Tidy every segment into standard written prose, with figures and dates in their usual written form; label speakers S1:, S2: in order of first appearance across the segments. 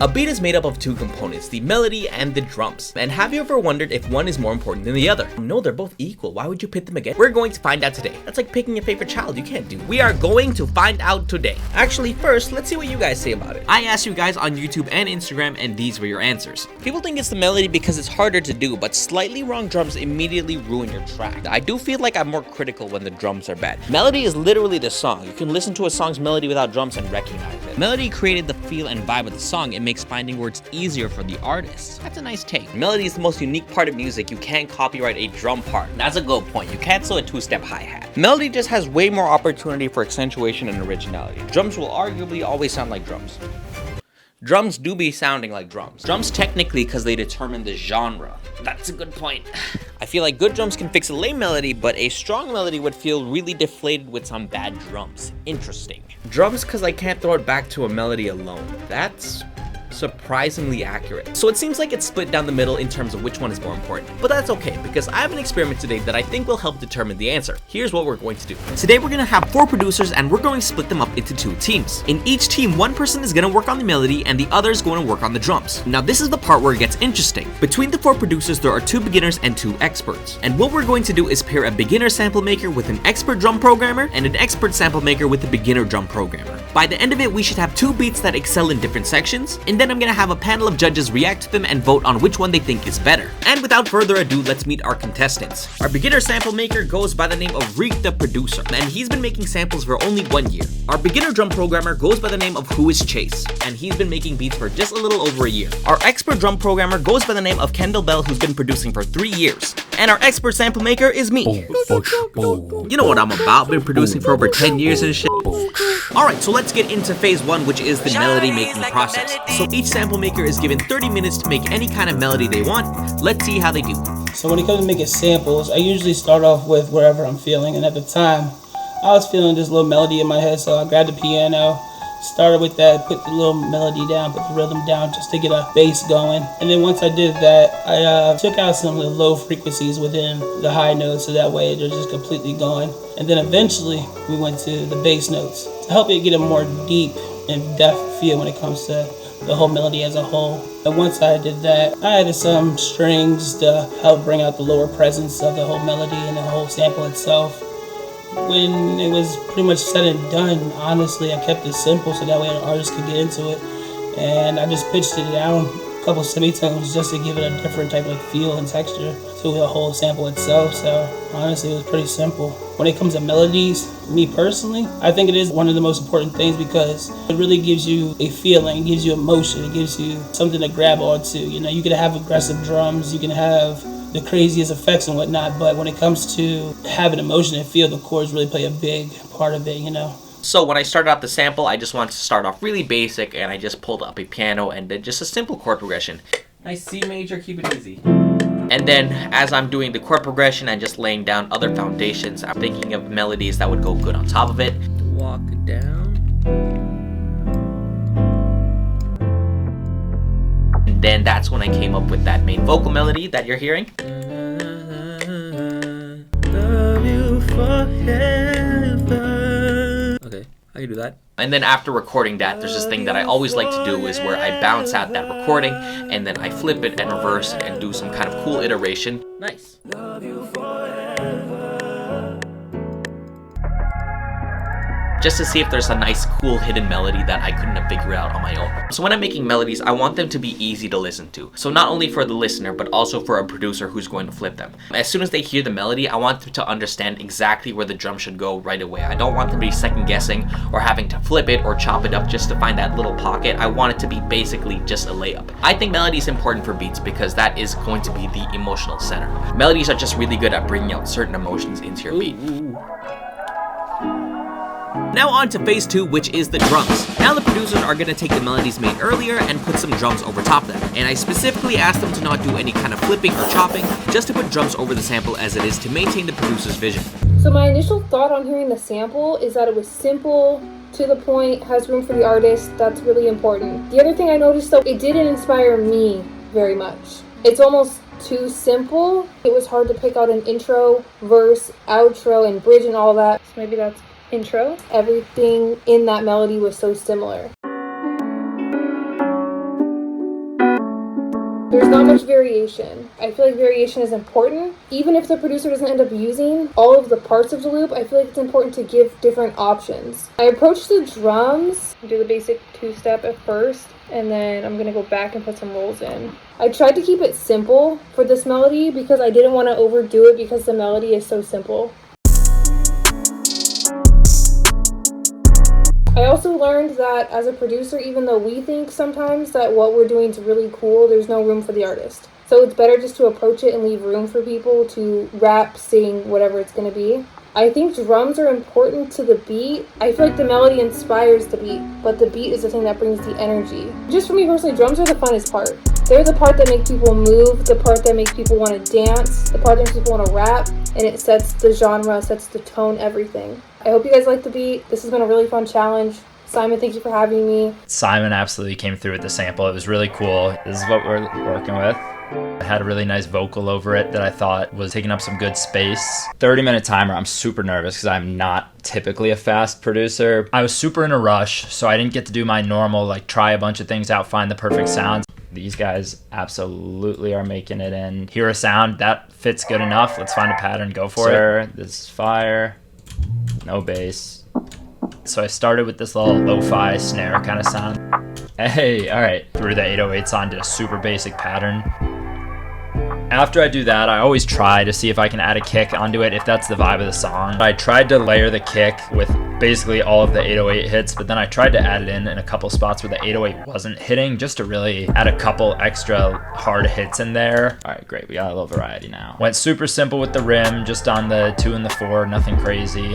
S1: A beat is made up of two components, the melody and the drums. And have you ever wondered if one is more important than the other? No, they're both equal. Why would you pit them again? We're going to find out today. That's like picking a favorite child. You can't do. We are going to find out today. Actually, first, let's see what you guys say about it. I asked you guys on YouTube and Instagram, and these were your answers. People think it's the melody because it's harder to do, but slightly wrong drums immediately ruin your track. I do feel like I'm more critical when the drums are bad. Melody is literally the song. You can listen to a song's melody without drums and recognize it. Melody created the feel and vibe of the song. It makes finding words easier for the artist. That's a nice take. Melody is the most unique part of music. You can't copyright a drum part. That's a good point. You can't sew a two-step hi-hat. Melody just has way more opportunity for accentuation and originality. Drums will arguably always sound like drums. Drums do be sounding like drums. Drums technically because they determine the genre. That's a good point. I feel like good drums can fix a lame melody, but a strong melody would feel really deflated with some bad drums. Interesting. Drums because I can't throw it back to a melody alone. That's surprisingly accurate. So it seems like it's split down the middle in terms of which one is more important. But that's okay, because I have an experiment today that I think will help determine the answer. Here's what we're going to do. Today we're going to have 4 producers and we're going to split them up into 2 teams. In each team, one person is going to work on the melody and the other is going to work on the drums. Now this is the part where it gets interesting. Between the 4 producers, there are 2 beginners and 2 experts. And what we're going to do is pair a beginner sample maker with an expert drum programmer and an expert sample maker with a beginner drum programmer. By the end of it, we should have 2 beats that excel in different sections, and then I'm gonna have a panel of judges react to them and vote on which one they think is better. And without further ado, let's meet our contestants. Our beginner sample maker goes by the name of Reekdaproducer, and he's been making samples for only 1 year. Our beginner drum programmer goes by the name of Whoischase, and he's been making beats for just a little over a year. Our expert drum programmer goes by the name of Kendel Bell, who's been producing for 3 years. And our expert sample maker is me. You know what I'm about, been producing for over 10 years and shit. Alright, so let's get into phase 1, which is the melody making process. So each sample maker is given 30 minutes to make any kind of melody they want. Let's see how they do.
S2: So when it comes to making samples, I usually start off with wherever I'm feeling, and at the time, I was feeling this little melody in my head, so I grabbed the piano, started with that, put the little melody down, put the rhythm down just to get a bass going. And then once I did that, I took out some of the low frequencies within the high notes so that way they're just completely going. And then eventually we went to the bass notes to help it get a more deep and depth feel when it comes to the whole melody as a whole. And once I did that, I added some strings to help bring out the lower presence of the whole melody and the whole sample itself. When it was pretty much said and done, honestly, I kept it simple so that way an artist could get into it. And I just pitched it down a couple semitones just to give it a different type of feel and texture to the whole sample itself. So honestly, it was pretty simple. When it comes to melodies, me personally, I think it is one of the most important things because it really gives you a feeling, it gives you emotion, it gives you something to grab onto. You know, you can have aggressive drums, you can have the craziest effects and whatnot, but when it comes to having emotion and feel, the chords really play a big part of it, you know.
S1: So when I started out the sample, I just wanted to start off really basic, and I just pulled up a piano and did just a simple chord progression. Nice C major, keep it easy. And then as I'm doing the chord progression and just laying down other foundations, I'm thinking of melodies that would go good on top of it. Walk down. And then that's when I came up with that main vocal melody that you're hearing. Love you forever. Okay, I can do that. And then after recording that, there's this thing that I always like to do is where I bounce out that recording and then I flip it and reverse it and do some kind of cool iteration. Nice. Love you forever. Just to see if there's a nice cool hidden melody that I couldn't have figured out on my own. So when I'm making melodies, I want them to be easy to listen to. So not only for the listener, but also for a producer who's going to flip them. As soon as they hear the melody, I want them to understand exactly where the drum should go right away. I don't want them to be second guessing or having to flip it or chop it up just to find that little pocket. I want it to be basically just a layup. I think melody is important for beats because that is going to be the emotional center. Melodies are just really good at bringing out certain emotions into your beat. Now on to phase 2, which is the drums. Now the producers are going to take the melodies made earlier and put some drums over top them. And I specifically asked them to not do any kind of flipping or chopping, just to put drums over the sample as it is to maintain the producer's vision.
S3: So my initial thought on hearing the sample is that it was simple, to the point, has room for the artist. That's really important. The other thing I noticed though, it didn't inspire me very much. It's almost too simple. It was hard to pick out an intro, verse, outro, and bridge and all that. So maybe that's intro. Everything in that melody was so similar. There's not much variation. I feel like variation is important. Even if the producer doesn't end up using all of the parts of the loop, I feel like it's important to give different options. I approach the drums, do the basic two-step at first, and then I'm gonna go back and put some rolls in. I tried to keep it simple for this melody because I didn't want to overdo it because the melody is so simple. I also learned that as a producer, even though we think sometimes that what we're doing is really cool, there's no room for the artist. So it's better just to approach it and leave room for people to rap, sing, whatever it's going to be. I think drums are important to the beat. I feel like the melody inspires the beat, but the beat is the thing that brings the energy. Just for me personally, drums are the funnest part. They're the part that make people move, the part that makes people want to dance, the part that makes people want to rap, and it sets the genre, sets the tone, everything. I hope you guys like the beat. This has been a really fun challenge. Simon, thank you for having me.
S4: Simon absolutely came through with the sample. It was really cool. This is what we're working with. It had a really nice vocal over it that I thought was taking up some good space. 30-minute timer. I'm super nervous because I'm not typically a fast producer. I was super in a rush, so I didn't get to do my normal, like, try a bunch of things out, find the perfect sounds. These guys absolutely are making it in. Hear a sound that fits good enough. Let's find a pattern, go for it. This is fire. No bass. So I started with this little lo-fi snare kind of sound. Hey, all right. Threw the 808s on, did a super basic pattern. After I do that, I always try to see if I can add a kick onto it, if that's the vibe of the song. I tried to layer the kick with basically all of the 808 hits, but then I tried to add it in a couple spots where the 808 wasn't hitting, just to really add a couple extra hard hits in there. All right, great, we got a little variety now. Went super simple with the rim, just on the 2 and the 4, nothing crazy.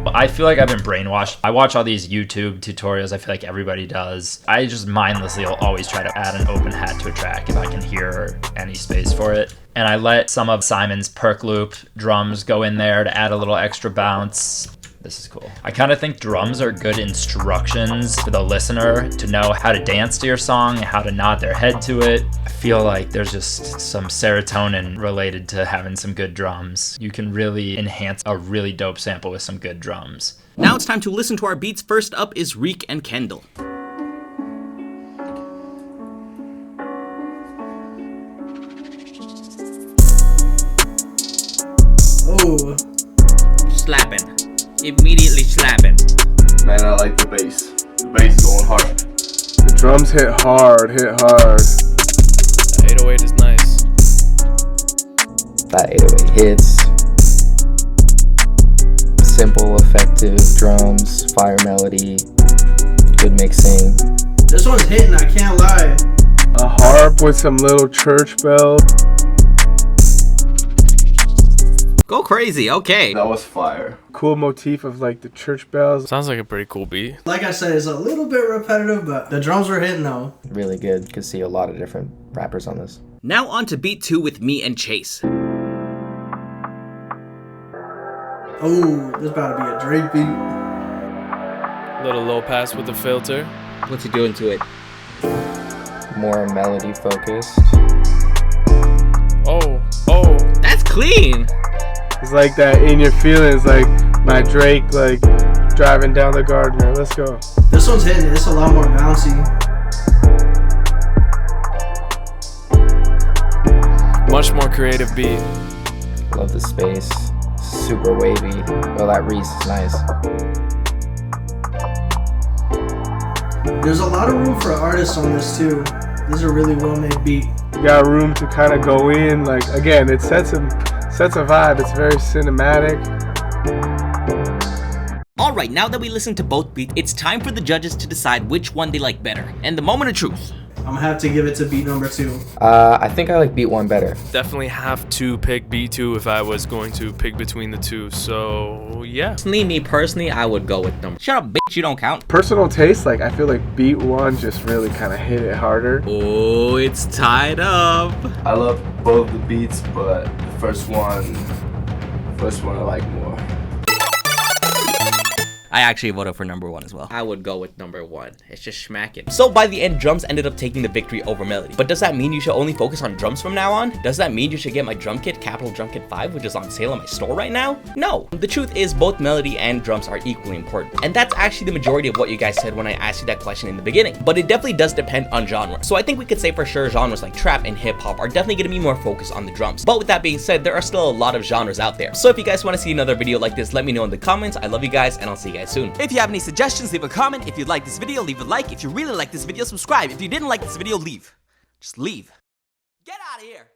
S4: I feel like I've been brainwashed. I watch all these YouTube tutorials, I feel like everybody does. I just mindlessly will always try to add an open hat to a track if I can hear any space for it. And I let some of Simon's perk loop drums go in there to add a little extra bounce. This is cool. I kind of think drums are good instructions for the listener to know how to dance to your song, how to nod their head to it. I feel like there's just some serotonin related to having some good drums. You can really enhance a really dope sample with some good drums.
S1: Now it's time to listen to our beats. First up is Reek and Kendel.
S2: Oh.
S1: Slapping. Immediately slapping.
S5: Man, I like the bass. The bass going hard.
S6: The drums hit hard,
S7: The 808 is nice.
S8: That 808 hits. Simple, effective drums, fire melody, good mixing.
S2: This one's hitting, I can't lie.
S6: A harp with some little church bells.
S1: Go crazy, okay.
S5: That was fire.
S6: Cool motif of like the church bells.
S7: Sounds like a pretty cool beat.
S2: Like I said, it's a little bit repetitive, but the drums were hitting though.
S8: Really good. Could see a lot of different rappers on this.
S1: Now on to beat 2 with me and Chase.
S2: Oh, this about to be a Drake beat.
S7: Little low pass with the filter.
S1: What's he doing to it?
S8: More melody focused.
S7: Oh.
S1: That's clean.
S6: It's like that in your feelings, like my Drake, like driving down the Gardner. Let's go.
S2: This one's hitting, it's a lot more bouncy.
S7: Much more creative beat.
S8: Love the space. Super wavy. Oh, that Reese is nice.
S2: There's a lot of room for artists on this too. This is a really well-made beat.
S6: You got room to kind of go in. Like again, it sets a vibe. It's very cinematic.
S1: Alright, now that we listened to both beats, it's time for the judges to decide which one they like better. And the moment of truth.
S2: I'm gonna have to give it to beat number 2.
S8: I think I like beat 1 better.
S7: Definitely have to pick B2 if I was going to pick between the two. So, yeah.
S1: Me personally, I would go with number. Shut up, bitch, you don't count.
S6: Personal taste, like I feel like beat 1 just really kind of hit it harder.
S1: Oh, it's tied up.
S5: I love both the beats, but the first one I like more.
S9: I actually voted for number 1 as well.
S1: I would go with number 1. It's just smacking. So by the end, drums ended up taking the victory over melody. But does that mean you should only focus on drums from now on? Does that mean you should get my drum kit, Capital Drum Kit 5, which is on sale in my store right now? No. The truth is both melody and drums are equally important. And that's actually the majority of what you guys said when I asked you that question in the beginning. But it definitely does depend on genre. So I think we could say for sure genres like trap and hip hop are definitely going to be more focused on the drums. But with that being said, there are still a lot of genres out there. So if you guys want to see another video like this, let me know in the comments. I love you guys, and I'll see you guys soon.
S9: If you have any suggestions, leave a comment. If you like this video, leave a like. If you really like this video, subscribe. If you didn't like this video, leave. Just leave. Get out of here.